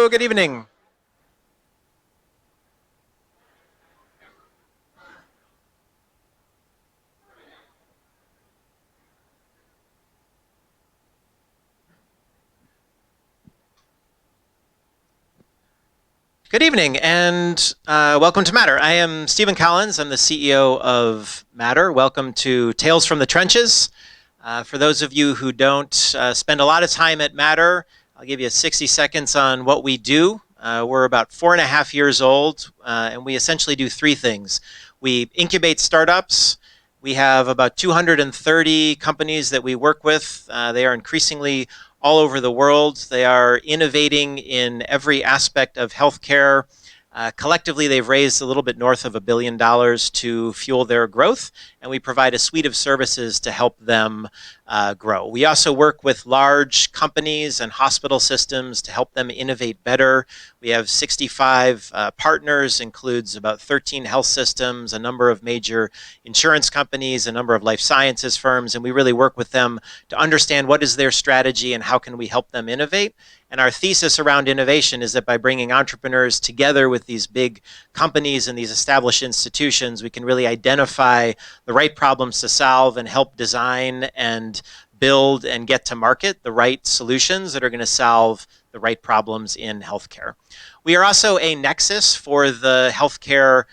Hello, good evening. Good evening, and welcome to Matter. I am Stephen Collins. I'm the CEO of Matter. Welcome to Tales from the Trenches. For those of you who don't spend a lot of time at Matter, I'll give you 60 seconds on what we do. We're about 4.5 years old, and we essentially do three things. We incubate startups. We have about 230 companies that we work with. They are increasingly all over the world. They are innovating in every aspect of healthcare. Collectively, they've raised a little bit north of $1 billion to fuel their growth, and we provide a suite of services to help them grow. We also work with large companies and hospital systems to help them innovate better. We have 65 partners, includes about 13 health systems, a number of major insurance companies, a number of life sciences firms, and we really work with them to understand what is their strategy and how can we help them innovate. And our thesis around innovation is that by bringing entrepreneurs together with these big companies and these established institutions, we can really identify the right problems to solve and help design and build and get to market the right solutions that are going to solve the right problems in healthcare. We are also a nexus for the healthcare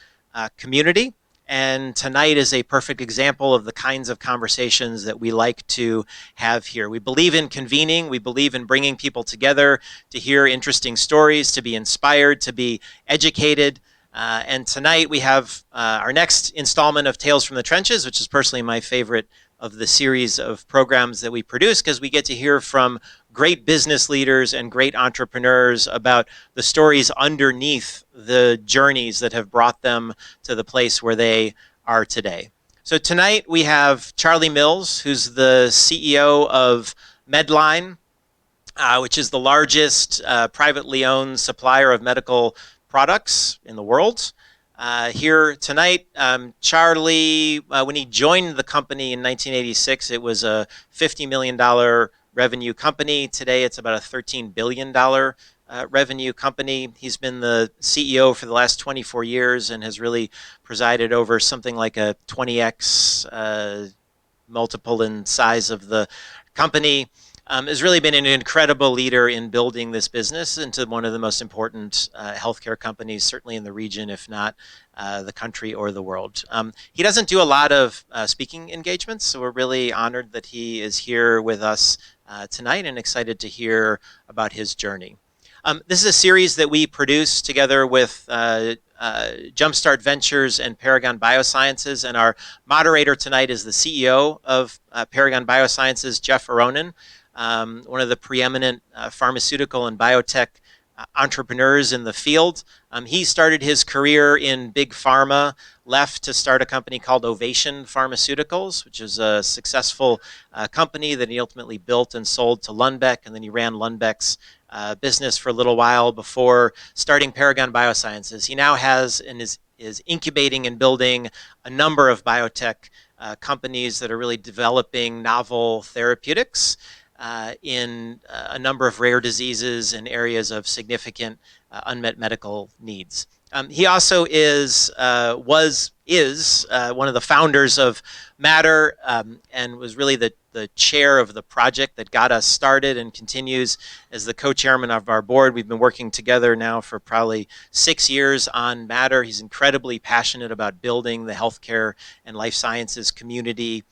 community. And tonight is a perfect example of the kinds of conversations that we like to have here. We believe in convening. We believe in bringing people together to hear interesting stories, to be inspired, to be educated. And tonight we have our next installment of Tales from the Trenches, which is personally my favorite of the series of programs that we produce, because we get to hear from great business leaders and great entrepreneurs about the stories underneath the journeys that have brought them to the place where they are today. So tonight we have Charlie Mills, who's the CEO of Medline, which is the largest privately owned supplier of medical products in the world. Here tonight, Charlie, when he joined the company in 1986, it was a $50 million revenue company. Today, it's about a $13 billion revenue company. He's been the CEO for the last 24 years and has really presided over something like a 20x multiple in size of the company. Has really been an incredible leader in building this business into one of the most important healthcare companies, certainly in the region, if not the country or the world. He doesn't do a lot of speaking engagements, so we're really honored that he is here with us tonight and excited to hear about his journey. This is a series that we produce together with Jumpstart Ventures and Paragon Biosciences, and our moderator tonight is the CEO of Paragon Biosciences, Jeff Aronin. One of the preeminent pharmaceutical and biotech entrepreneurs in the field. He started his career in big pharma, left to start a company called Ovation Pharmaceuticals, which is a successful company that he ultimately built and sold to Lundbeck, and then he ran Lundbeck's business for a little while before starting Paragon Biosciences. He now has and is incubating and building a number of biotech companies that are really developing novel therapeutics in a number of rare diseases and areas of significant unmet medical needs. He also is one of the founders of Matter and was really the chair of the project that got us started and continues as the co-chairman of our board. We've been working together now for probably 6 years on Matter. He's incredibly passionate about building the healthcare and life sciences community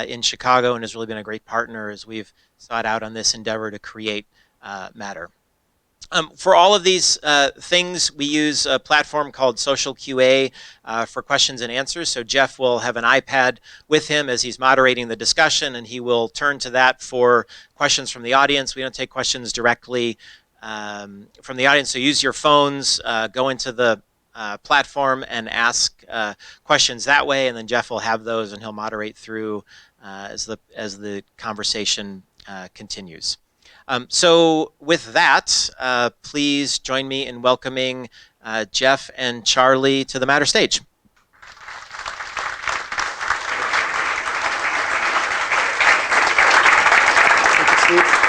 in Chicago and has really been a great partner as we've sought out on this endeavor to create Matter. For all of these things, we use a platform called Social QA for questions and answers. So Jeff will have an iPad with him as he's moderating the discussion, and he will turn to that for questions from the audience. We don't take questions directly from the audience, so use your phones, go into the platform and ask questions that way, and then Jeff will have those and he'll moderate through as the conversation continues. So with that, please join me in welcoming Jeff and Charlie to the Matter stage. Thank you, Steve.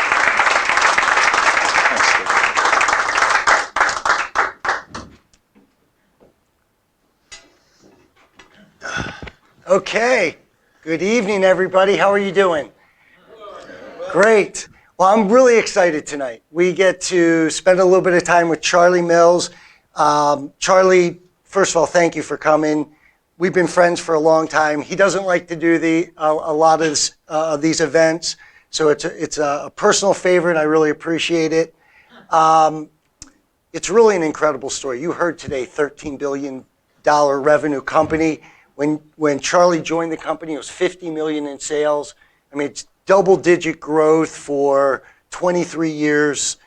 Okay. Good evening, everybody. How are you doing? Great. Well, I'm really excited tonight. We get to spend a little bit of time with Charlie Mills. Charlie, first of all, thank you for coming. We've been friends for a long time. He doesn't like to do a lot of these events, so it's a personal favorite. I really appreciate it. It's really an incredible story. You heard today, $13 billion revenue company. When Charlie joined the company, it was $50 million in sales. I mean, it's double-digit growth for 23 years.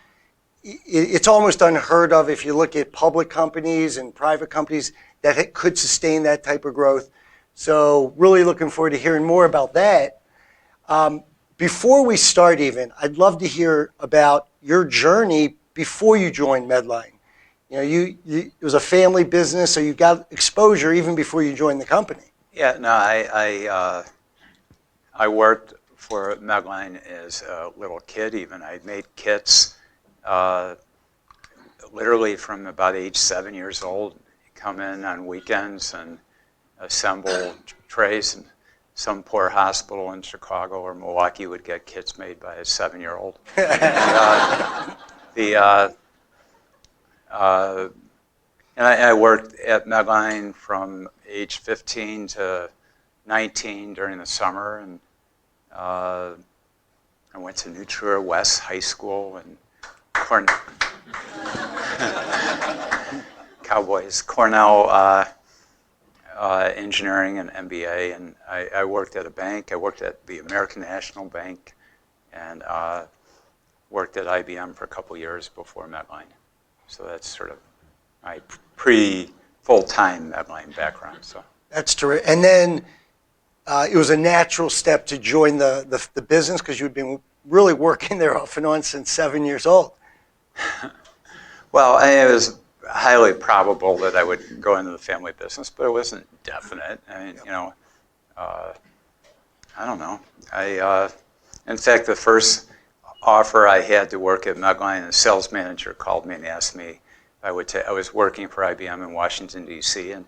It's almost unheard of if you look at public companies and private companies that could sustain that type of growth. So really looking forward to hearing more about that. Before we start even, I'd love to hear about your journey before you joined Medline. You know, it was a family business, so you got exposure even before you joined the company. Yeah, no, I worked for Medline as a little kid even. I made kits literally from about age 7 years old. Come in on weekends and assemble trays. And some poor hospital in Chicago or Milwaukee would get kits made by a 7-year-old. And I worked at Medline from age 15 to 19 during the summer, and I went to New Trier West High School and Cornell Engineering and MBA, and I worked at a bank. I worked at the American National Bank, and worked at IBM for a couple years before Medline. So that's sort of my pre-full-time Medline background. So that's terrific. And then it was a natural step to join the business because you'd been really working there off and on since 7 years old. Well, it was highly probable that I would go into the family business, but it wasn't definite. I mean, you know, I don't know. In fact, the first offer I had to work at Medline, the sales manager called me and asked me if I would I was working for IBM in Washington, D.C., and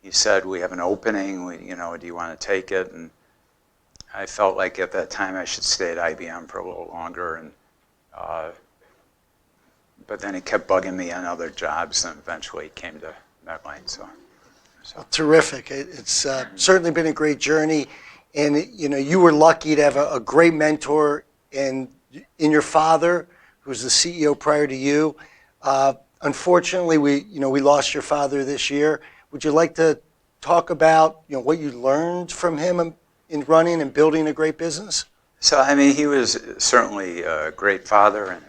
he said, "We have an opening, do you want to take it?" And I felt like at that time I should stay at IBM for a little longer, and but then he kept bugging me on other jobs, and eventually came to Medline. So. Terrific. It's certainly been a great journey, and you were lucky to have a great mentor in your father, who was the CEO prior to you. Unfortunately, we lost your father this year. Would you like to talk about what you learned from him in running and building a great business? So I mean, he was certainly a great father and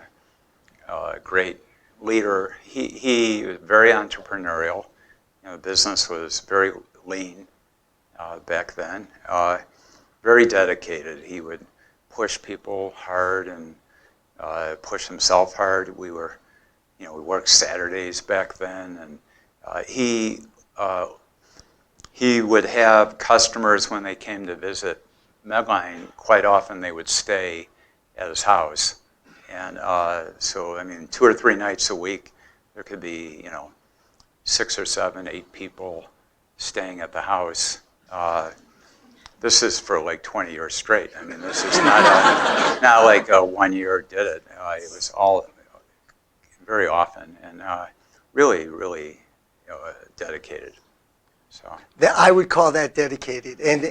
a great leader. He was very entrepreneurial. The business was very lean back then. Very dedicated. He would push people hard and push himself hard. We worked Saturdays back then, and he would have customers when they came to visit Medline. Quite often they would stay at his house, and so I mean, 2 or 3 nights a week there could be 6 or 7, 8 people staying at the house. This is for like 20 years straight. I mean, this is not like a 1 year did it. It was all very often, and really, really dedicated. So I would call that dedicated, and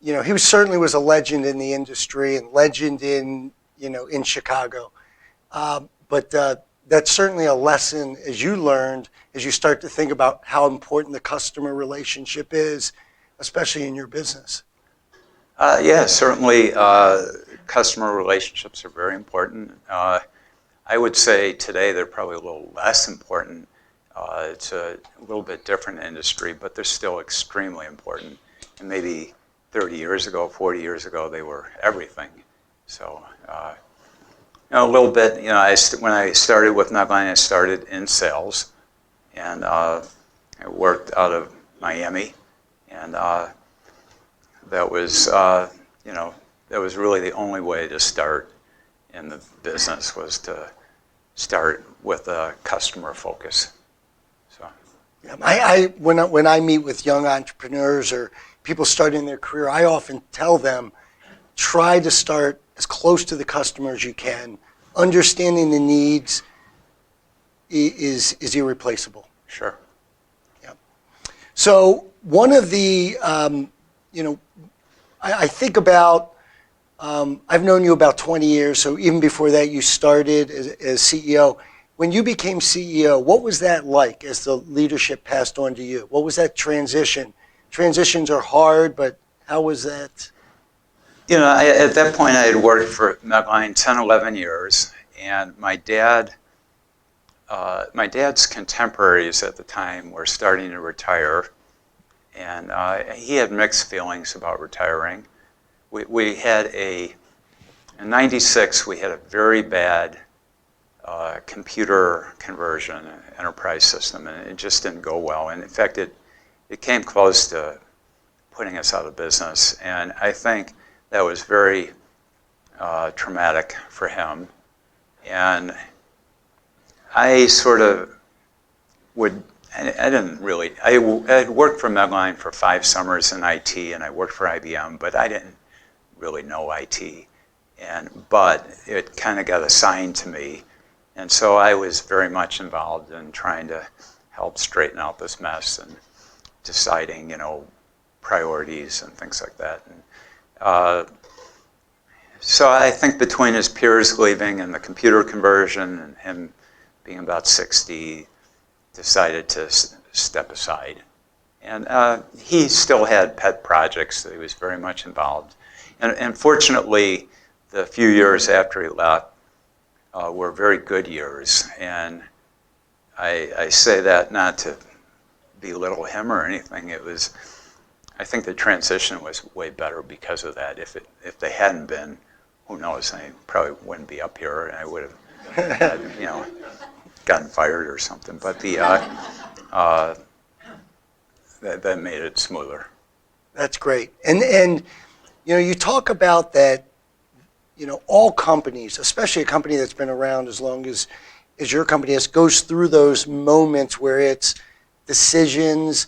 he certainly was a legend in the industry and legend in Chicago. But that's certainly a lesson as you learned as you start to think about how important the customer relationship is, especially in your business. Yeah, certainly customer relationships are very important. I would say today they're probably a little less important. It's a little bit different industry, but they're still extremely important. And maybe 30 years ago, 40 years ago, they were everything. So, a little bit, when I started with Medline, I started in sales, and I worked out of Miami, and that was really the only way to start in the business, was to start with a customer focus. So When I meet with young entrepreneurs or people starting their career, I often tell them, try to start as close to the customer as you can. Understanding the needs is irreplaceable. Sure. Yeah. So one of the, I think about, I've known you about 20 years, so even before that you started as CEO. When you became CEO, what was that like as the leadership passed on to you? What was that transition? Transitions are hard, but how was that? At that point I had worked for Medline 10, 11 years, and my dad's contemporaries at the time were starting to retire, and he had mixed feelings about retiring. We had in '96, we had a very bad computer conversion enterprise system, and it just didn't go well. And in fact, it came close to putting us out of business. And I think that was very traumatic for him. And I sort of I didn't really, I had worked for Medline for 5 summers in IT, and I worked for IBM, but I didn't really know IT. But it kind of got assigned to me. And so I was very much involved in trying to help straighten out this mess and deciding, priorities and things like that. And, so I think between his peers leaving and the computer conversion and him being about 60, decided to step aside. And he still had pet projects that he was very much involved. And fortunately, the few years after he left, were very good years, and I say that not to belittle him or anything. I think the transition was way better because of that. If they hadn't been, who knows? I probably wouldn't be up here, and I would have, gotten fired or something. But that made it smoother. That's great. And you talk about that. All companies, especially a company that's been around as long as your company has, goes through those moments where it's decisions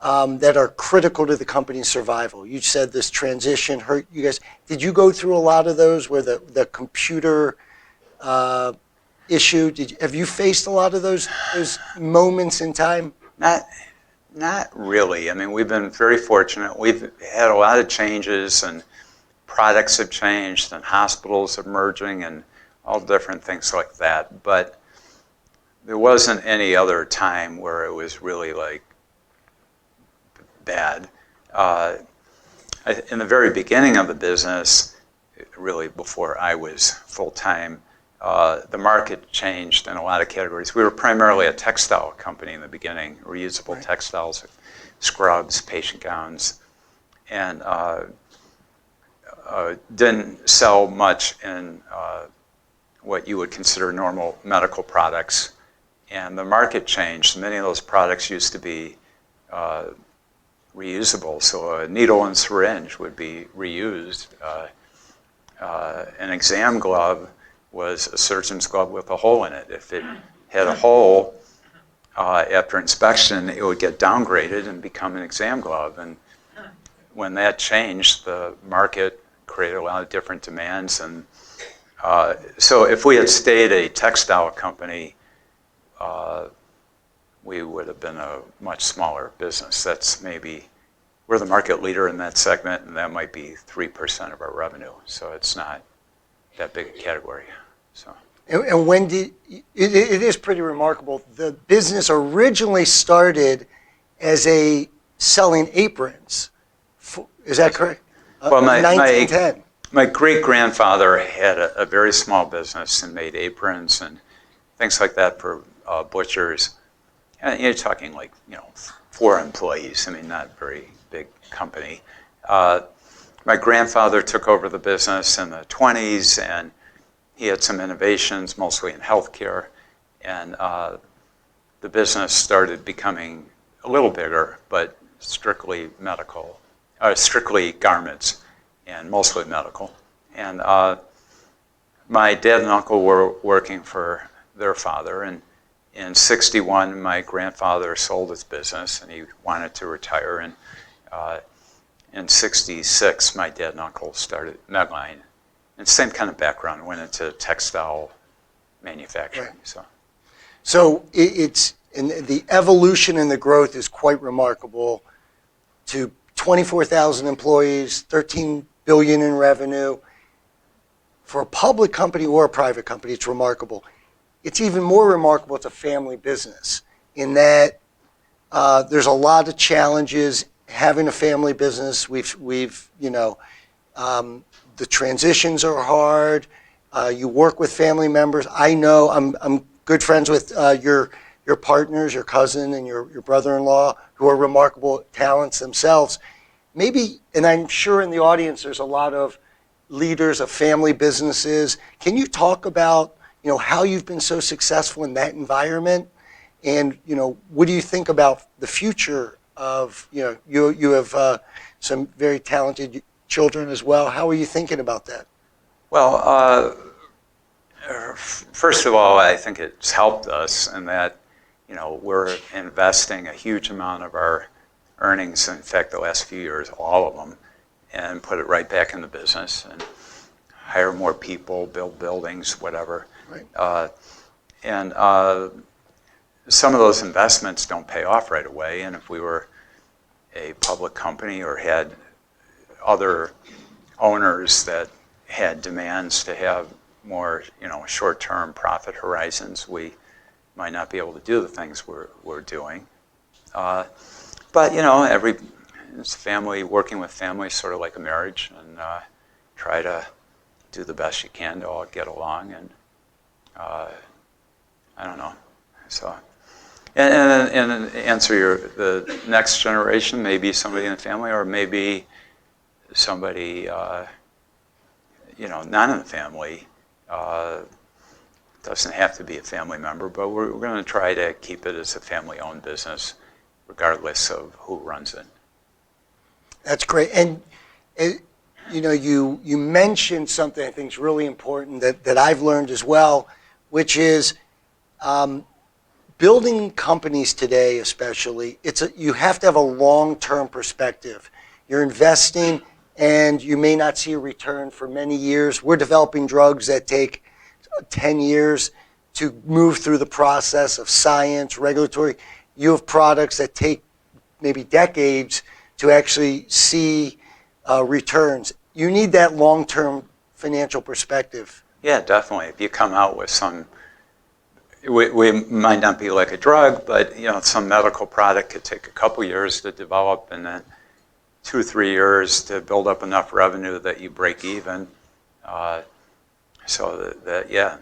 that are critical to the company's survival. You said this transition hurt you guys. Did you go through a lot of those where the computer issue? Have you faced a lot of those moments in time? Not really. I mean, we've been very fortunate. We've had a lot of changes, and products have changed, and hospitals are merging, and all different things like that. But there wasn't any other time where it was really like bad. In the very beginning of the business, really before I was full-time, the market changed in a lot of categories. We were primarily a textile company in the beginning, reusable Right. textiles, scrubs, patient gowns, and didn't sell much in what you would consider normal medical products. And the market changed. Many of those products used to be reusable. So a needle and syringe would be reused. An exam glove was a surgeon's glove with a hole in it. If it had a hole, after inspection, it would get downgraded and become an exam glove. And when that changed, the market created a lot of different demands. And so if we had stayed a textile company, we would have been a much smaller business. We're the market leader in that segment, and that might be 3% of our revenue. So it's not that big a category. So. And when it is pretty remarkable. The business originally started as selling aprons. Is that correct? Well, 1910. my great-grandfather had a very small business and made aprons and things like that for butchers. And you're talking 4 employees. I mean, not very big company. My grandfather took over the business in the 20s, and he had some innovations, mostly in healthcare. And the business started becoming a little bigger, but strictly medical, strictly garments, and mostly medical. And my dad and uncle were working for their father, and in '61, my grandfather sold his business and he wanted to retire. And in '66, my dad and uncle started Medline. And same kind of background, went into textile manufacturing. Right. So it's the evolution and the growth is quite remarkable. To 24,000 employees, 13 billion in revenue. For a public company or a private company, it's remarkable. It's even more remarkable it's a family business in that there's a lot of challenges having a family business. The transitions are hard. You work with family members. I know I'm good friends with your partners, your cousin and your brother-in-law, who are remarkable talents themselves. Maybe, and I'm sure in the audience there's a lot of leaders of family businesses. Can you talk about how you've been so successful in that environment, and what do you think about the future of you have some very talented children as well. How are you thinking about that? Well, first of all, I think it's helped us in that we're investing a huge amount of our earnings, in fact the last few years, all of them, and put it right back in the business and hire more people, build buildings, whatever. Right. And some of those investments don't pay off right away, and if we were a public company or had other owners that had demands to have more short-term profit horizons, we might not be able to do the things we're doing. But it's family, working with family is sort of like a marriage, and try to do the best you can to all get along, and I don't know. So, and answer the next generation, maybe somebody in the family, or maybe somebody not in the family. Doesn't have to be a family member, but we're going to try to keep it as a family-owned business, regardless of who runs it. That's great. And you mentioned something I think is really important that I've learned as well, which is building companies today, especially. You have to have a long-term perspective. You're investing, and you may not see a return for many years. We're developing drugs that take 10 years to move through the process of science, regulatory. You have products that take maybe decades to actually see returns. You need that long-term financial perspective. Yeah, definitely. If you come out with some, we might not be like a drug, but some medical product could take a couple years to develop, and then 2 or 3 years to build up enough revenue that you break even. So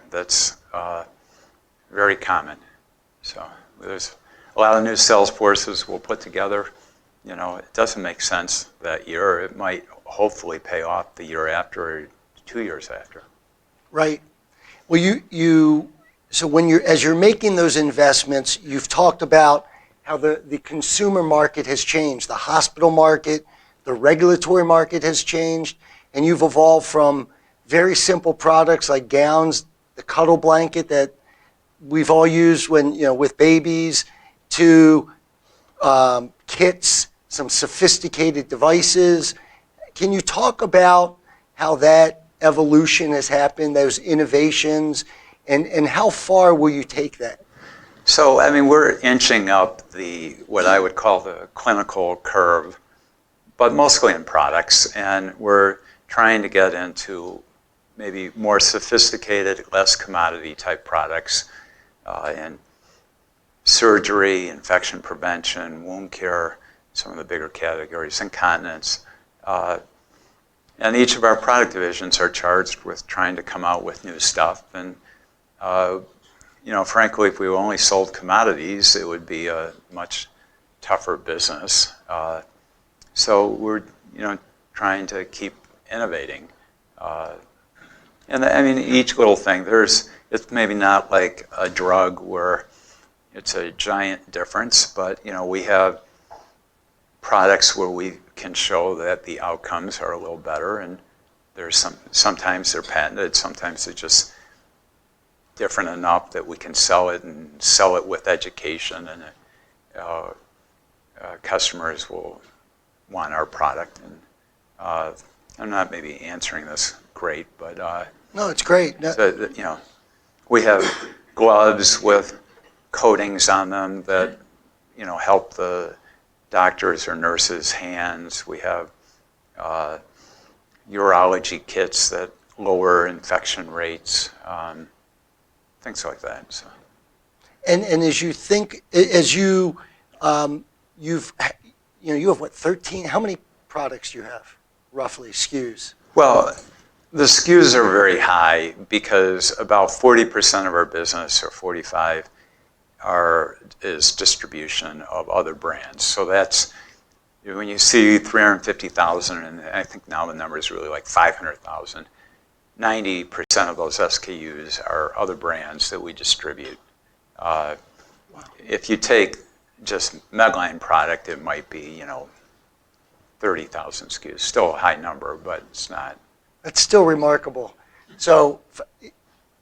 that's very common. So there's a lot of new sales forces we'll put together. It doesn't make sense that year. It might hopefully pay off the year after or 2 years after. Right. Well, so as you're making those investments, you've talked about how the consumer market has changed, the hospital market, the regulatory market has changed, and you've evolved from very simple products like gowns, the cuddle blanket that we've all used with babies, to kits, some sophisticated devices. Can you talk about how that evolution has happened, those innovations, and how far will you take that? So, we're inching up what I would call the clinical curve, but mostly in products, and we're trying to get into maybe more sophisticated, less commodity type products in surgery, infection prevention, wound care, some of the bigger categories, incontinence. And each of our product divisions are charged with trying to come out with new stuff. And frankly, if we only sold commodities, it would be a much tougher business. So we're trying to keep innovating. And each little thing, it's maybe not like a drug where it's a giant difference, but we have products where we can show that the outcomes are a little better, and sometimes they're patented, sometimes they're just different enough that we can sell it and sell it with education, and customers will want our product. And I'm not maybe answering this great, but No, it's great. No, so, we have gloves with coatings on them that help the doctors or nurses' hands. We have urology kits that lower infection rates, things like that. So. and as you think, as you you have what, 13? How many products do you have, roughly, SKUs? Well, the SKUs are very high because about 40% of our business, or 45%, is distribution of other brands. So that's, when you see 350,000, and I think now the number is really like 500,000, 90% of those SKUs are other brands that we distribute. If you take just Medline product, it might be 30,000 SKUs. Still a high number, but it's not. That's still remarkable. So,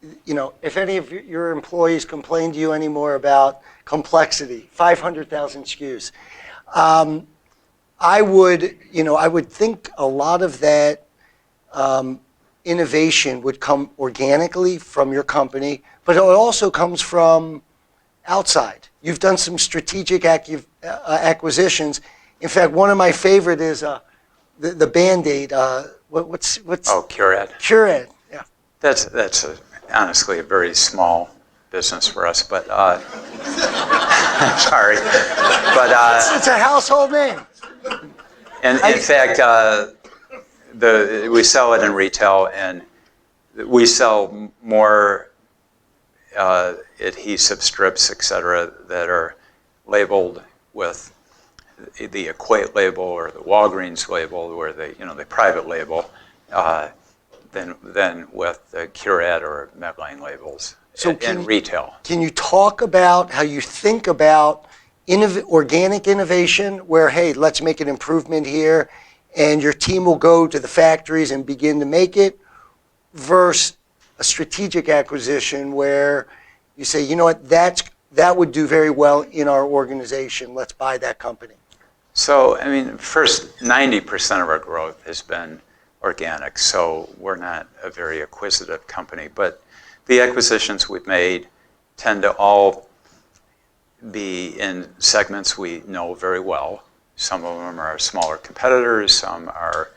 if any of your employees complain to you anymore about complexity, 500,000 SKUs, I would think a lot of that innovation would come organically from your company, but it also comes from outside. You've done some strategic acquisitions. In fact, one of my favorite is the Band-Aid. What's Curad. Curad, yeah. That's honestly a very small business for us, but sorry, but It's a household name. and in fact, we sell it in retail, and we sell more adhesive strips, etc., that are labeled with the Equate label or the Walgreens label, or the private label, than with the Curad or Medline labels in retail. Can you talk about how you think about organic innovation, where, hey, let's make an improvement here, and your team will go to the factories and begin to make it, versus a strategic acquisition where you say, you know what, that would do very well in our organization. Let's buy that company. So, first, 90% of our growth has been organic, so we're not a very acquisitive company. But the acquisitions we've made tend to all be in segments we know very well. Some of them are smaller competitors, some are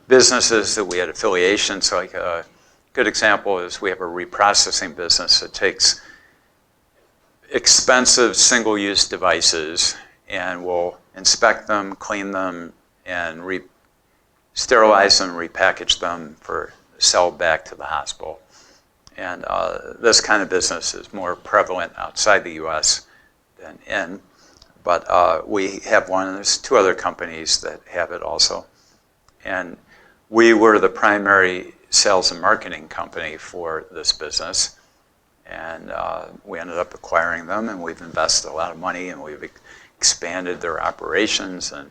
businesses that we had affiliations. Like a good example is we have a reprocessing business that takes expensive single-use devices and will inspect them, clean them, and sterilize them, repackage them for sell back to the hospital. And this kind of business is more prevalent outside the U.S. than in. But we have one, and there's two other companies that have it also. And we were the primary sales and marketing company for this business. And we ended up acquiring them, and we've invested a lot of money, and we've expanded their operations and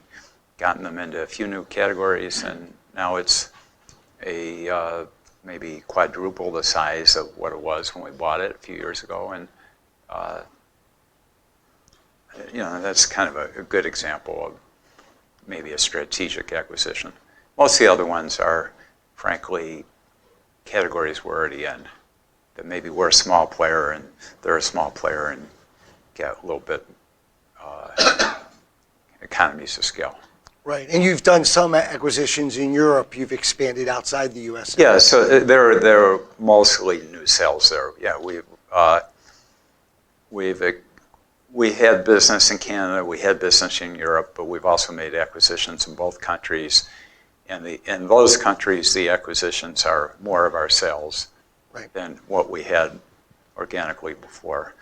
gotten them into a few new categories. And now it's maybe quadruple the size of what it was when we bought it a few years ago. And that's kind of a good example of maybe a strategic acquisition. Most of the other ones are, frankly, categories we're already in. That maybe we're a small player and they're a small player, and get a little bit economies of scale. Right, and you've done some acquisitions in Europe. You've expanded outside the U.S. Yeah, so there are mostly new sales there. Yeah, we had business in Canada, we had business in Europe, but we've also made acquisitions in both countries. And in those countries, the acquisitions are more of our sales than what we had organically before.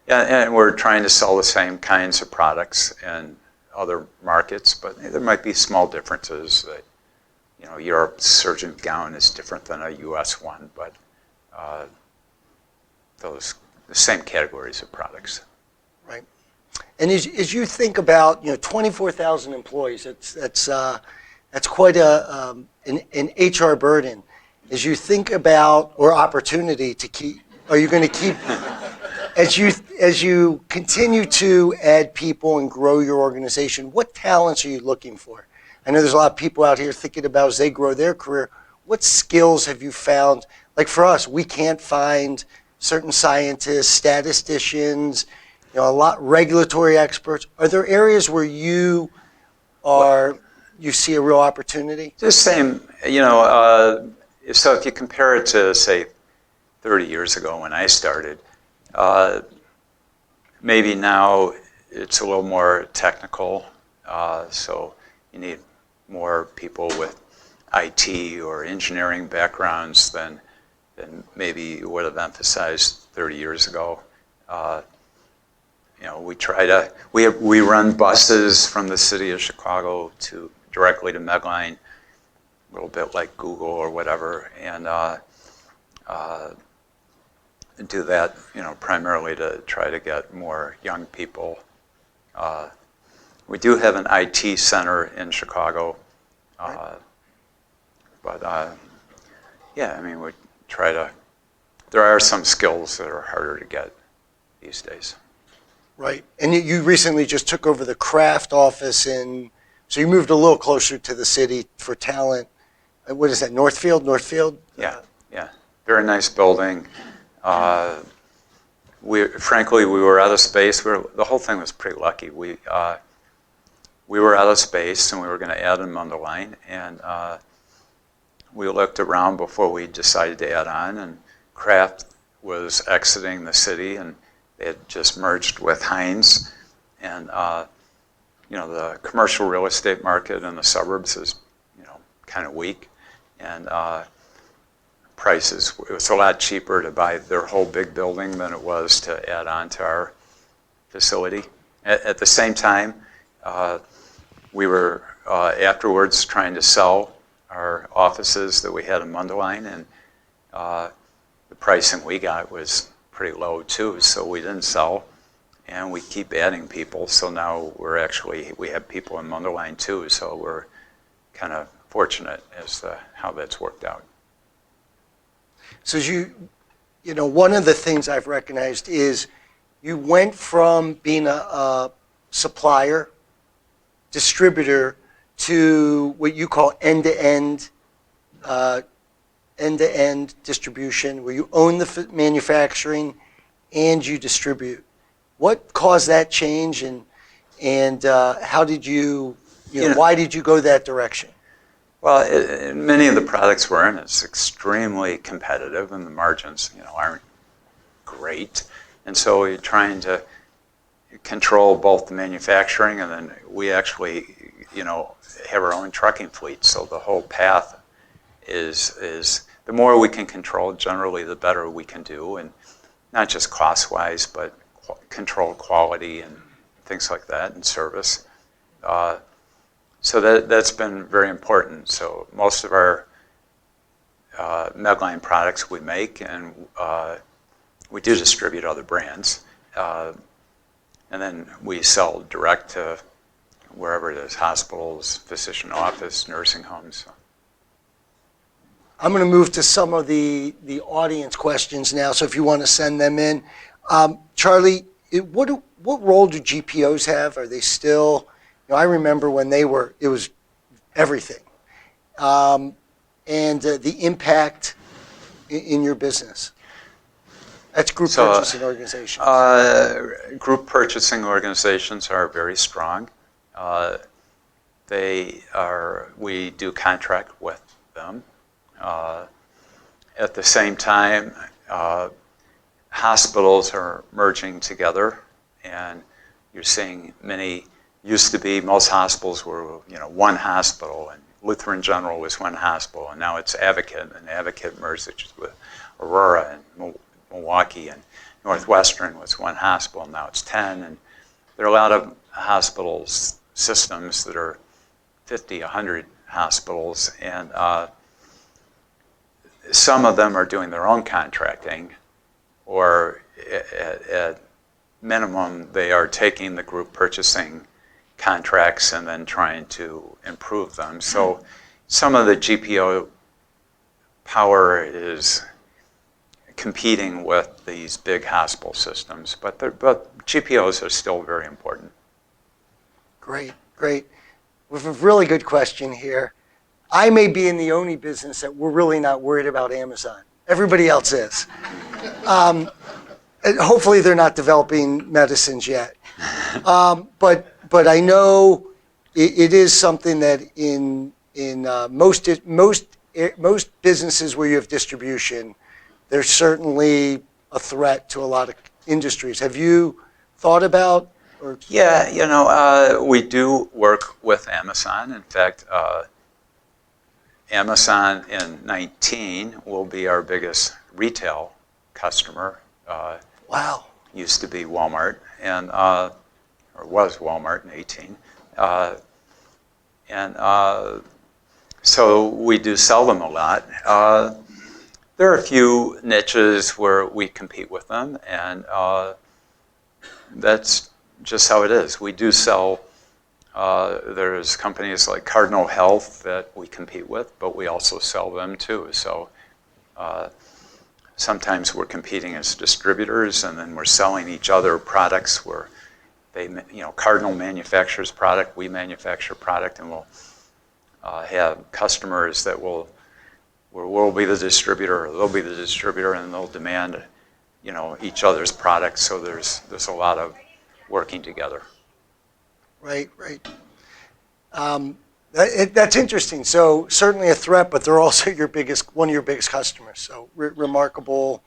And we're trying to sell the same kinds of products in other markets, but there might be small differences. That Europe's surgeon gown is different than a U.S. one, but the same categories of products. Right. And as you think about 24,000 employees, that's quite an HR burden. as you think about, or opportunity to keep, are you going to keep, as you continue to add people and grow your organization, what talents are you looking for? I know there's a lot of people out here thinking about as they grow their career, what skills have you found? Like for us, we can't find certain scientists, statisticians, a lot regulatory experts. Are there areas where you see a real opportunity? The same, so if you compare it to, say, 30 years ago when I started, maybe now it's a little more technical, so you need more people with IT or engineering backgrounds than maybe you would have emphasized 30 years ago. We run buses from the city of Chicago directly to Medline, a little bit like Google or whatever, and do that, primarily to try to get more young people. We do have an IT center in Chicago, but we try to. There are some skills that are harder to get these days. Right, and you recently just took over the craft office so you moved a little closer to the city for talent. What is that, Northfield? Yeah. Very nice building. Frankly, we were out of space. The whole thing was pretty lucky. We were out of space, and we were going to add a Mundelein, and we looked around before we decided to add on, and Kraft was exiting the city, and they had just merged with Heinz, and the commercial real estate market in the suburbs is kind of weak, and prices, it was a lot cheaper to buy their whole big building than it was to add on to our facility. At the same time, we were afterwards trying to sell our offices that we had in Mundelein, and the pricing we got was pretty low too, so we didn't sell, and we keep adding people, so now we have people in Mundelein too, so we're kind of fortunate as to how that's worked out. So one of the things I've recognized is you went from being a supplier, distributor, to what you call end-to-end distribution, where you own the manufacturing and you distribute. What caused that change, and how did why did you go that direction? Well, many of the products we're in, it's extremely competitive, and the margins, aren't great. And so you're trying to control both the manufacturing, and then we actually, have our own trucking fleet. So the whole path is the more we can control, generally, the better we can do, and not just cost-wise, but control quality and things like that, and service. So that's been very important. So most of our Medline products we make, and we do distribute other brands. And then we sell direct to wherever it is, hospitals, physician office, nursing homes. I'm going to move to some of the audience questions now, so if you want to send them in. Charlie, what role do GPOs have? Are they still... I remember when it was everything. And the impact in your business. That's group purchasing organizations. Group purchasing organizations are very strong. We do contract with them. At the same time, hospitals are merging together, and you're seeing most hospitals were, one hospital, and Lutheran General was one hospital, and now it's Advocate, and Advocate merged with Aurora and Milwaukee, and Northwestern was one hospital, now it's 10, and there are a lot of hospitals, systems that are 50, 100 hospitals, and some of them are doing their own contracting, or at minimum, they are taking the group purchasing contracts and then trying to improve them. So some of the GPO power is competing with these big hospital systems, but GPOs are still very important. Great, great. We have a really good question here. I may be in the only business that we're really not worried about Amazon. Everybody else is. Hopefully they're not developing medicines yet. But I know it is something that in most businesses where you have distribution, there's certainly a threat to a lot of industries. Have you thought about? Yeah, we do work with Amazon. In fact, Amazon in 19 will be our biggest retail customer. Wow. Used to be Walmart, and or was Walmart in 18. So we do sell them a lot. There are a few niches where we compete with them, and that's just how it is. We do sell, there's companies like Cardinal Health that we compete with, but we also sell them too. So sometimes we're competing as distributors, and then we're selling each other products where Cardinal manufactures product, we manufacture product, and we'll have customers that we'll be the distributor, or they'll be the distributor, and they'll demand, each other's products. So there's a lot of working together. Right. That's interesting. So certainly a threat, but they're also one of your biggest customers. So remarkable.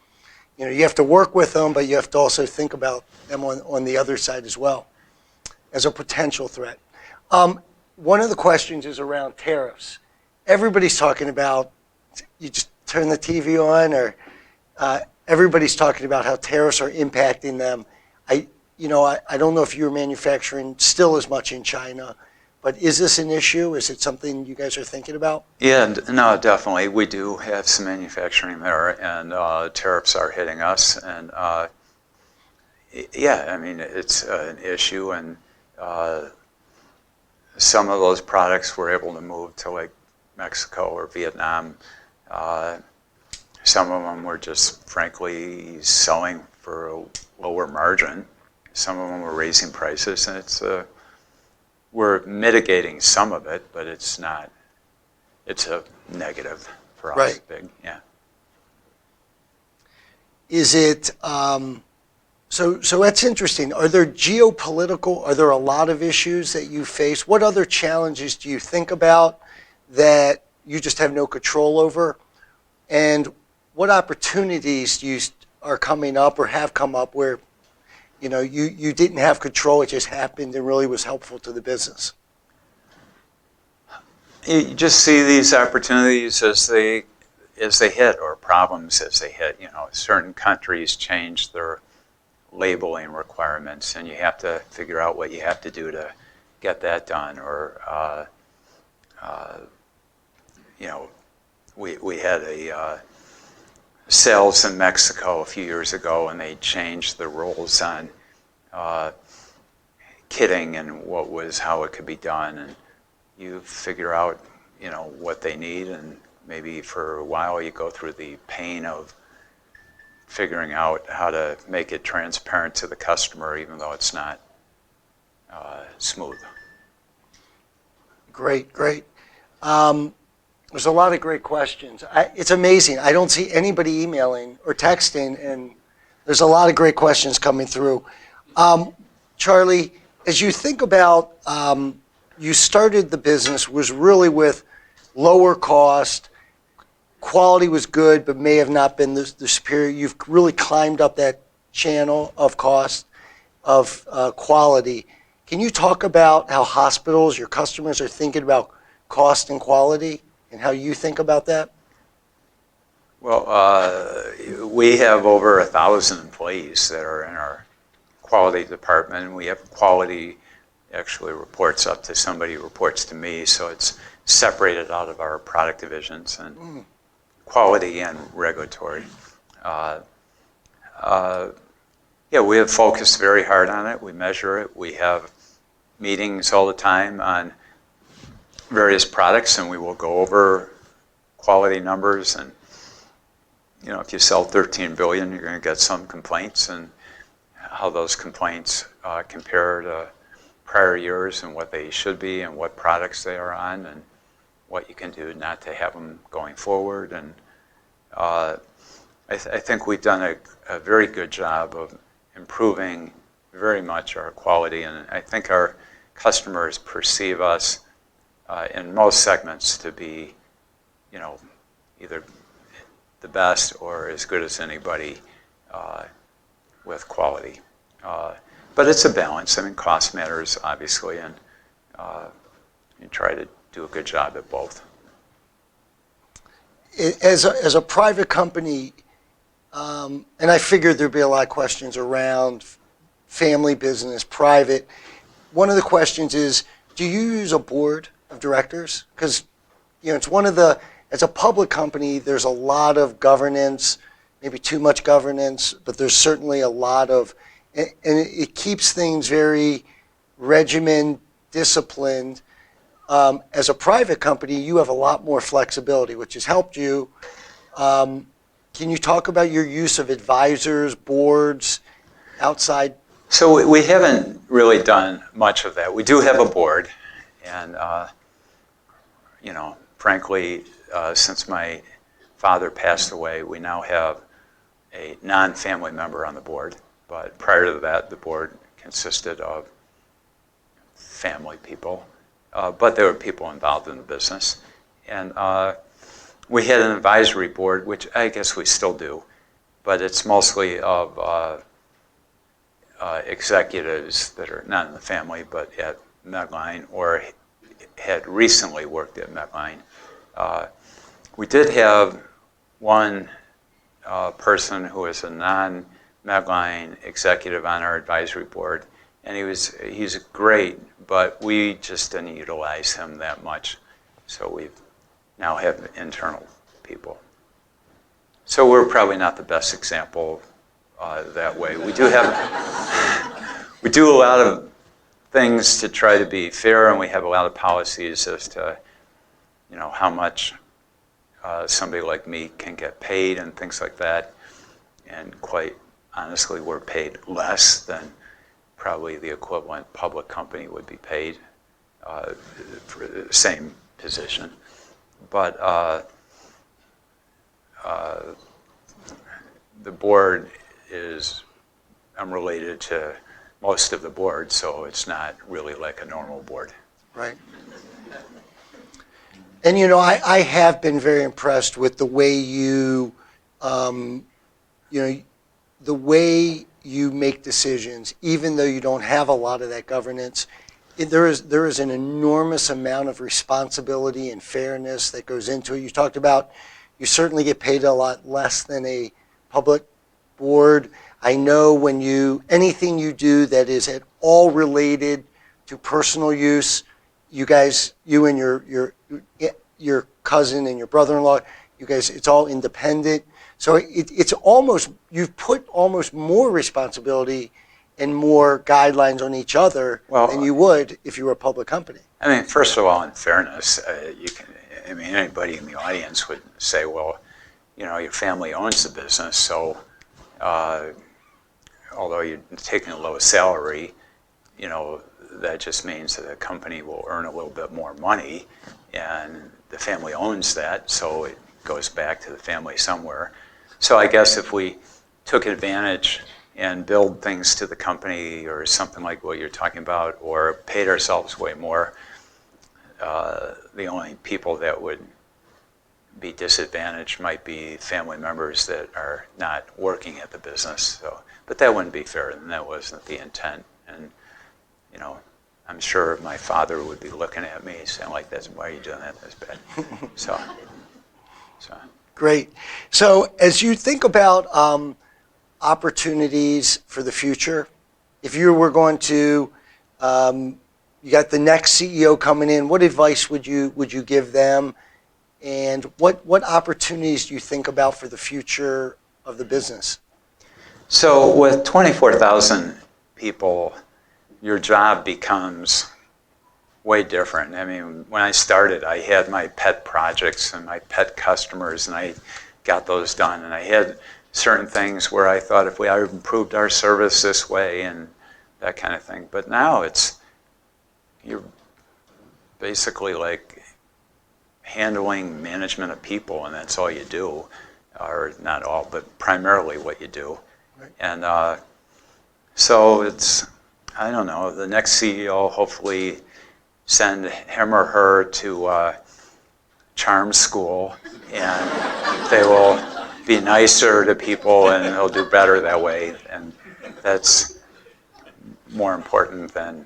You have to work with them, but you have to also think about them on the other side as well as a potential threat. One of the questions is around tariffs. Everybody's talking about, you just turn the TV on, or everybody's talking about how tariffs are impacting them. I don't know if you're manufacturing still as much in China, but is this an issue? Is it something you guys are thinking about? Yeah, no, definitely. We do have some manufacturing there, and tariffs are hitting us. And it's an issue, and some of those products we're able to move to like Mexico or Vietnam. Some of them we're just frankly selling for a lower margin. Some of them we're raising prices, and we're mitigating some of it, but it's a negative for us. Right. Big, yeah. Is it, so that's interesting. Are there a lot of issues that you face? What other challenges do you think about that you just have no control over? And what opportunities are coming up or have come up where you didn't have control, it just happened and really was helpful to the business? You just see these opportunities as they hit, or problems as they hit. Certain countries change their labeling requirements, and you have to figure out what you have to do to get that done. Or we had a sales in Mexico a few years ago, and they changed the rules on kitting and how it could be done, and you figure out what they need, and maybe for a while you go through the pain of figuring out how to make it transparent to the customer, even though it's not smooth. Great. There's a lot of great questions. It's amazing. I don't see anybody emailing or texting, and there's a lot of great questions coming through. Charlie, as you think about, you started the business was really with lower cost, quality was good, but may have not been the superior. You've really climbed up that channel of cost, of quality. Can you talk about how hospitals, your customers, are thinking about cost and quality, and how you think about that? Well, we have over 1,000 employees that are in our quality department. We have quality actually reports up to somebody who reports to me, so it's separated out of our product divisions, and quality and regulatory. We have focused very hard on it. We measure it. We have meetings all the time on various products, and we will go over quality numbers and if you sell 13 billion, you're going to get some complaints, and how those complaints compare to prior years and what they should be and what products they are on and what you can do not to have them going forward. And I think we've done a very good job of improving very much our quality, and I think our customers perceive us in most segments to be, either the best or as good as anybody with quality. But it's a balance. I mean, cost matters, obviously, and you try to do a good job at both. As a private company, and I figured there'd be a lot of questions around family business, private. One of the questions is, do you use a board of directors? Because it's one of the, as a public company, there's a lot of governance, maybe too much governance, but there's certainly a lot of, and it keeps things very regimented, disciplined. As a private company, you have a lot more flexibility, which has helped you. Can you talk about your use of advisors, boards, outside? So we haven't really done much of that. We do have a board, and frankly, since my father passed away, we now have a non-family member on the board. But prior to that, the board consisted of family people, but there were people involved in the business. And we had an advisory board, which I guess we still do, but it's mostly of executives that are not in the family, but at Medline or had recently worked at Medline. We did have one person who was a non-Medline executive on our advisory board, and he's great, but we just didn't utilize him that much, so we now have internal people. So we're probably not the best example that way. We do a lot of things to try to be fair, and we have a lot of policies as to how much somebody like me can get paid and things like that. And quite honestly, we're paid less than probably the equivalent public company would be paid for the same position. But the board I'm related to most of the board, so it's not really like a normal board. Right. And I have been very impressed with the way the way you make decisions, even though you don't have a lot of that governance. There is an enormous amount of responsibility and fairness that goes into it. You talked about you certainly get paid a lot less than a public board. I know when anything you do that is at all related to personal use, you and your cousin and your brother-in-law, you guys, it's all independent. So it's almost, you've put almost more responsibility and more guidelines on each other than you would if you were a public company. I mean, first of all, in fairness, anybody in the audience would say, well, your family owns the business, so although you're taking a low salary, that just means that the company will earn a little bit more money, and the family owns that, so it goes back to the family somewhere. So I guess if we took advantage and build things to the company or something like what you're talking about, or paid ourselves way more, the only people that would be disadvantaged might be family members that are not working at the business. So, but that wouldn't be fair, and that wasn't the intent. And I'm sure my father would be looking at me saying, like, why are you doing that? That's bad. So. Great. So as you think about opportunities for the future, if you were going to, you got the next CEO coming in, what advice would you give them? And what opportunities do you think about for the future of the business? So with 24,000 people, your job becomes way different. I mean, when I started, I had my pet projects and my pet customers, and I got those done. And I had certain things where I thought if we improved our service this way and that kind of thing. But now you're basically like handling management of people, and that's all you do, or not all, but primarily what you do. Right. And so I don't know, the next CEO hopefully send him or her to charm school, and they will be nicer to people and they'll do better that way. And that's more important than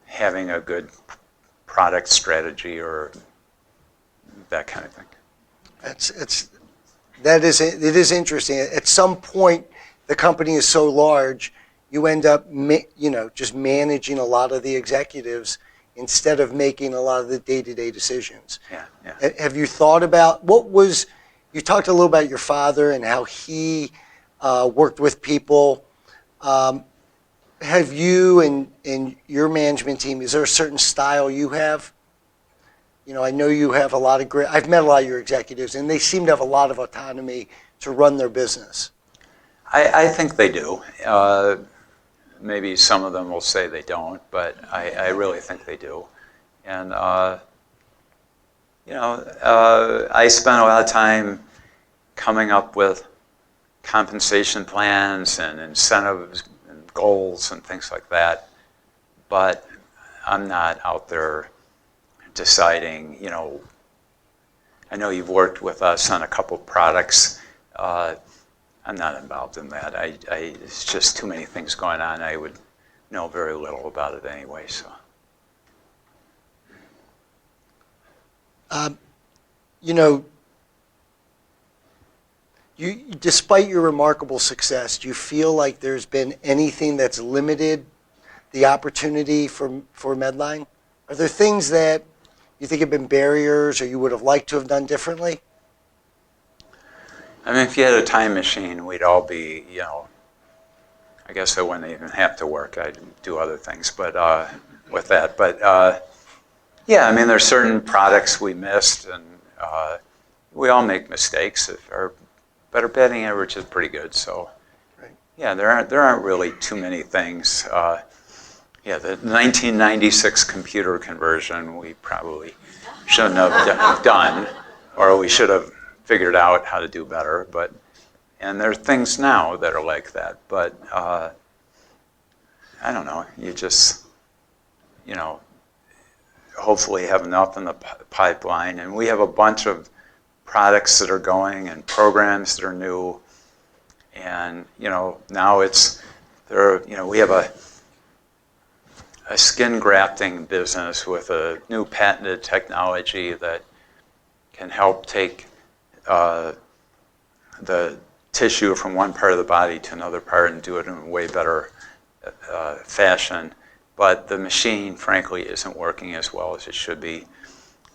having a good product strategy or that kind of thing. It is interesting. At some point, the company is so large, you end up just managing a lot of the executives instead of making a lot of the day-to-day decisions. Yeah. Have you thought about you talked a little about your father and how he worked with people. Have you and your management team, is there a certain style you have? I know you have a lot of I've met a lot of your executives, and they seem to have a lot of autonomy to run their business. I think they do. Maybe some of them will say they don't, but I really think they do. And, I spent a lot of time coming up with compensation plans and incentives and goals and things like that. But I'm not out there deciding, I know you've worked with us on a couple products. I'm not involved in that. It's just too many things going on. I would know very little about it anyway. So, despite your remarkable success, do you feel like there's been anything that's limited the opportunity for Medline? Are there things that you think have been barriers or you would have liked to have done differently? I mean, if you had a time machine, we'd all be, I guess I wouldn't even have to work. I'd do other things, but with that. But yeah, I mean, there's certain products we missed, and we all make mistakes. Our better batting average is pretty good, so right. Yeah, there aren't really too many things. Yeah, the 1996 computer conversion we probably shouldn't have done, or we should have figured out how to do better. And there are things now that are like that. But I don't know. You just, hopefully have enough in the pipeline. And we have a bunch of products that are going and programs that are new. And now we have a skin grafting business with a new patented technology that can help take the tissue from one part of the body to another part and do it in a way better fashion. But the machine, frankly, isn't working as well as it should be.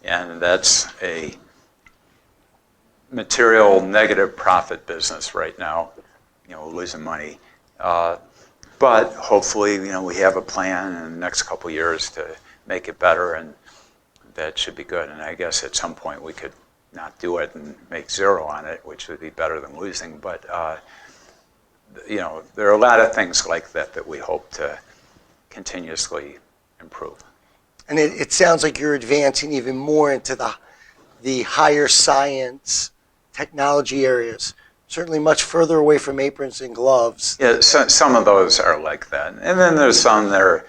And that's a material negative profit business right now, losing money. But hopefully, we have a plan in the next couple of years to make it better, and that should be good. And I guess at some point we could not do it and make zero on it, which would be better than losing. But there are a lot of things like that we hope to continuously improve. And it sounds like you're advancing even more into the higher science technology areas. Certainly much further away from aprons and gloves. Yeah, some of those are like that. And then there's some that are,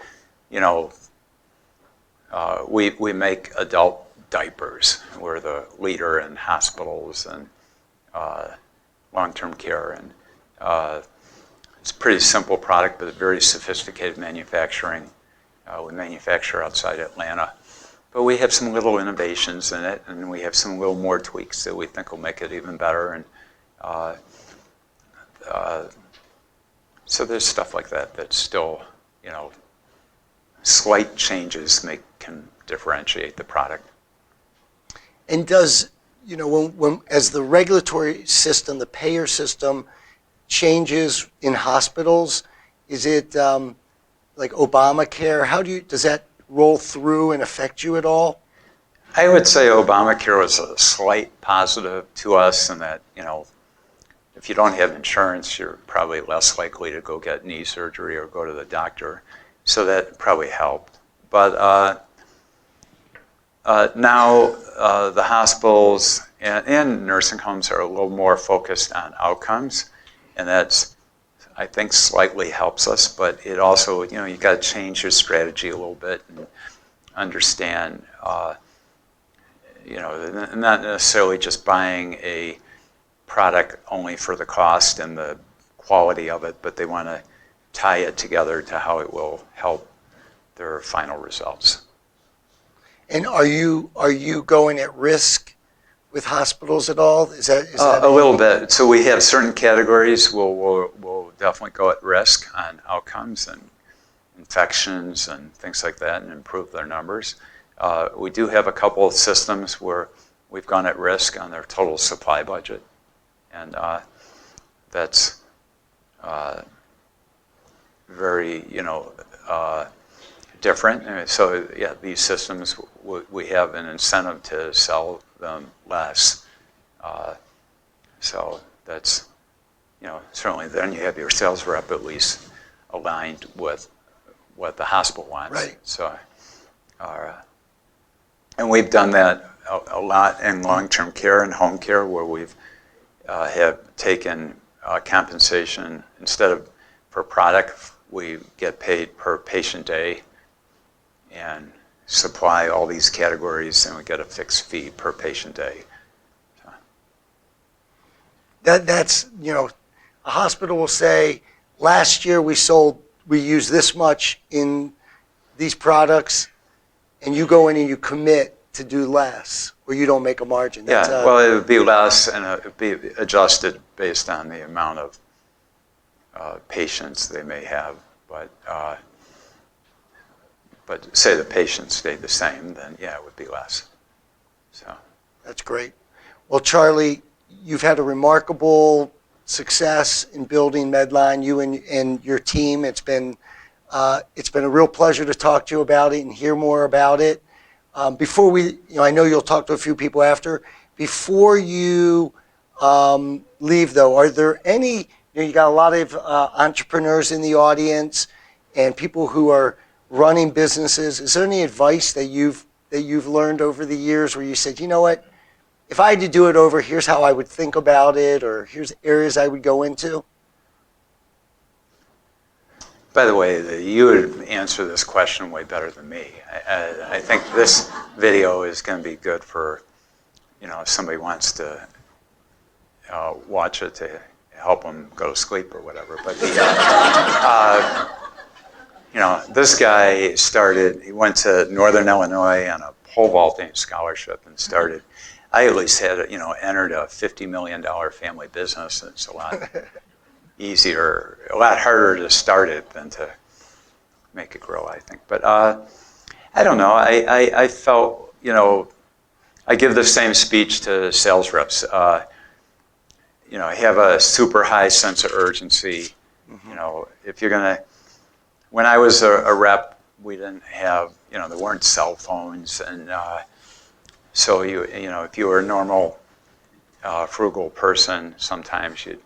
we make adult diapers. We're the leader in hospitals and long-term care. And it's a pretty simple product, but very sophisticated manufacturing. We manufacture outside Atlanta. But we have some little innovations in it, and we have some little more tweaks that we think will make it even better. And so there's stuff like that that's still, slight changes can differentiate the product. And does, when as the regulatory system, the payer system changes in hospitals, is it like Obamacare? Does that roll through and affect you at all? I would say Obamacare was a slight positive to us in that, if you don't have insurance, you're probably less likely to go get knee surgery or go to the doctor. So that probably helped. But now the hospitals and nursing homes are a little more focused on outcomes, and that's, I think, slightly helps us. But it also, you got to change your strategy a little bit and understand, not necessarily just buying a product only for the cost and the quality of it, but they want to tie it together to how it will help their final results. And are you going at risk with hospitals at all? Is that a little bit? So we have certain categories we'll definitely go at risk on outcomes and infections and things like that, and improve their numbers. We do have a couple of systems where we've gone at risk on their total supply budget, and that's very different. So yeah, these systems, we have an incentive to sell them less. So that's, certainly then you have your sales rep at least aligned with what the hospital wants. Right. So, and we've done that a lot in long-term care and home care, where we've have taken compensation instead of per product. We get paid per patient day and supply all these categories, and we get a fixed fee per patient day. So. That's a hospital will say, last year we used this much in these products, and you go in and you commit to do less, or you don't make a margin. That's well, it would be less, and it would be adjusted based on the amount of patients they may have. But say the patients stayed the same, then yeah, it would be less. So that's great. Well, Charlie, you've had a remarkable success in building Medline. You and your team. It's been a real pleasure to talk to you about it and hear more about it. Before we, I know you'll talk to a few people after. Before you leave, though, are there any? You got a lot of entrepreneurs in the audience and people who are running businesses. Is there any advice that you've learned over the years where you said, you know what, if I had to do it over, here's how I would think about it, or here's areas I would go into? By the way, you would answer this question way better than me. I think this video is going to be good for, if somebody wants to watch it to help them go to sleep or whatever. But this guy he went to Northern Illinois on a pole vaulting scholarship and started. I at least had, entered a $50 million family business. It's a lot easier, a lot harder to start it than to make it grow, I think. But I don't know. I felt, I give the same speech to sales reps. Have a super high sense of urgency. Mm-hmm. If you're gonna, when I was a rep, we didn't have, there weren't cell phones, and so if you were a normal, frugal person, sometimes you'd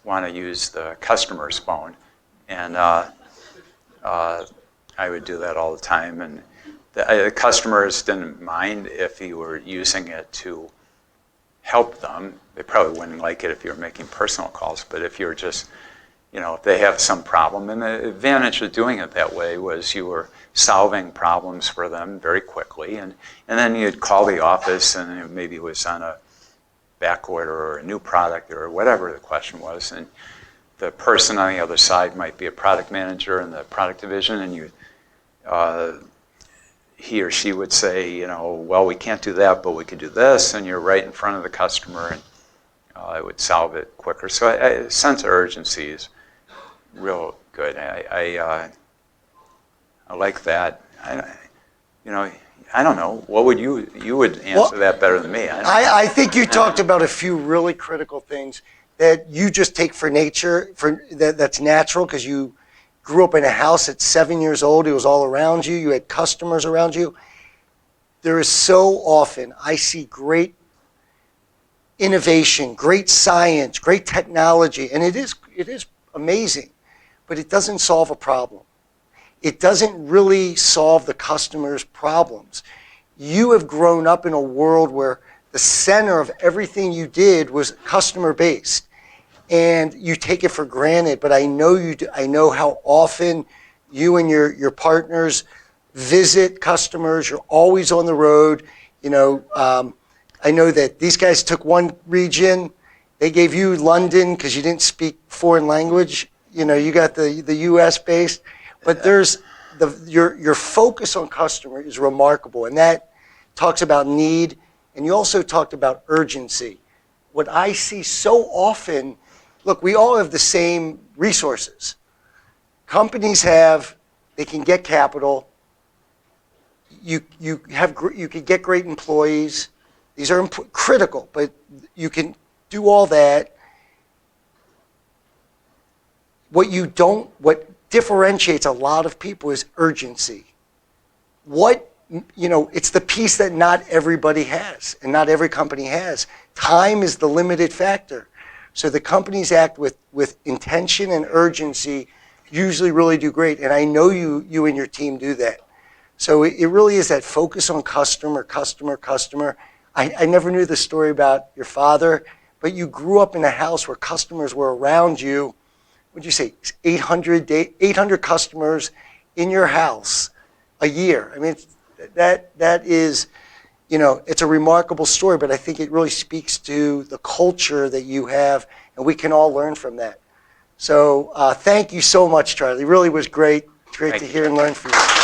want to use the customer's phone, and I would do that all the time, and the customers didn't mind if you were using it to help them. They probably wouldn't like it if you were making personal calls, but if you were just, if they have some problem, and the advantage of doing it that way was you were solving problems for them very quickly, and then you'd call the office, and maybe it was on a back order or a new product or whatever the question was, and the person on the other side might be a product manager in the product division, and he or she would say, well, we can't do that, but we could do this, and you're right in front of the customer, and it would solve it quicker. So a sense of urgency is real good. I like that. I don't know. What would you would answer that better than me? I think you talked about a few really critical things that you just take for nature, that's natural, because you grew up in a house at 7 years old. It was all around you. You had customers around you. there is so often I see great innovation, great science, great technology, and it is amazing, but it doesn't solve a problem. It doesn't really solve the customer's problems. You have grown up in a world where the center of everything you did was customer-based, and you take it for granted, but I know you do. I know how often you and your partners visit customers. You're always on the road. I know that these guys took one region. They gave you London because you didn't speak foreign language. You got the U.S. based, but there's your focus on customer is remarkable, and that talks about need, and you also talked about urgency. What I see so often, look, we all have the same resources. Companies they can get capital. You can get great employees. These are critical, but you can do all that. What differentiates a lot of people is urgency. It's the piece that not everybody has and not every company has. Time is the limited factor. So the companies act with intention and urgency, usually really do great. And I know you and your team do that. So it really is that focus on customer. I never knew the story about your father, but you grew up in a house where customers were around you. What'd you say, 800 customers in your house a year? I mean, that is, it's a remarkable story, but I think it really speaks to the culture that you have, and we can all learn from that. So thank you so much, Charlie. It really was great to hear and learn from you.